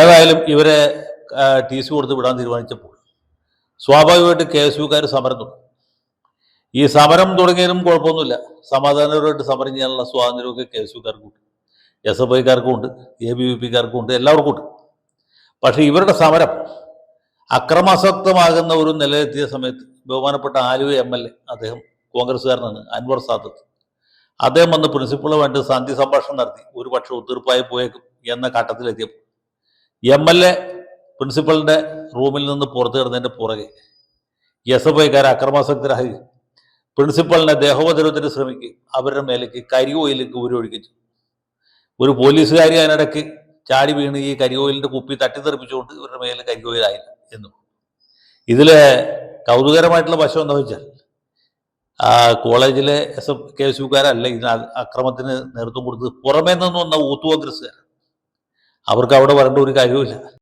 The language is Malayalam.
ഏതായാലും ഇവരെ ടി സി കൊടുത്ത് വിടാൻ തീരുമാനിച്ചപ്പോൾ സ്വാഭാവികമായിട്ട് കെ എസ് യുക്കാർ സമരം തുടങ്ങി. ഈ സമരം തുടങ്ങിയതിനും കുഴപ്പമൊന്നുമില്ല. സമാധാനപരമായിട്ട് സമരം ചെയ്യാനുള്ള സ്വാതന്ത്ര്യമൊക്കെ കെ എസ് യുക്കാർക്കും ഉണ്ട്, എസ് എഫ് ഐക്കാർക്കും ഉണ്ട്, എ ബി വി പിക്കാർക്കും ഉണ്ട്, എല്ലാവർക്കും ഉണ്ട്. പക്ഷേ ഇവരുടെ സമരം അക്രമാസക്തമാകുന്ന ഒരു നിലയിലെത്തിയ സമയത്ത് ബഹുമാനപ്പെട്ട ആലുവ MLA, അദ്ദേഹം കോൺഗ്രസ്സുകാരനാണ്, അൻവർ സാദത്ത്, അദ്ദേഹം വന്ന് പ്രിൻസിപ്പളുമായിട്ട് സന്ധി സംഭാഷണം നടത്തി ഒരു പക്ഷെ ഒത്തീർപ്പായി പോയേക്കും എന്ന ഘട്ടത്തിലെത്തിയപ്പോൾ MLA പ്രിൻസിപ്പളിൻ്റെ റൂമിൽ നിന്ന് പുറത്തു കിടന്നതിൻ്റെ പുറകെ എസ് എഫ് ഐക്കാർ അക്രമാസക്തരായി പ്രിൻസിപ്പളിനെ ദേഹോപദ്രവത്തിന് ശ്രമിക്കുകയും അവരുടെ മേലേക്ക് കരിയോയിലേക്ക് ഊരൊഴിക്കും. ഒരു പോലീസുകാരി അതിനിടയ്ക്ക് ചാടി വീണ് ഈ കരിയോയിലിൻ്റെ കുപ്പി തട്ടിത്തെറിപ്പിച്ചുകൊണ്ട് ഇവരുടെ മേലെ കരിയോയിലായില്ല എന്നും. ഇതിലെ കൗതുകരമായിട്ടുള്ള വശം എന്താ വെച്ചാൽ കോളേജിലെ കെ എസ് യുക്കാരല്ല ഇതിന് അക്രമത്തിന് നേതൃത്വം കൊടുത്തത്, പുറമേ നിന്ന് വന്ന ഊത്ത് കോൺഗ്രസ്സുകാർ. അവർക്ക് അവിടെ വരേണ്ട ഒരു കാര്യവുമില്ല.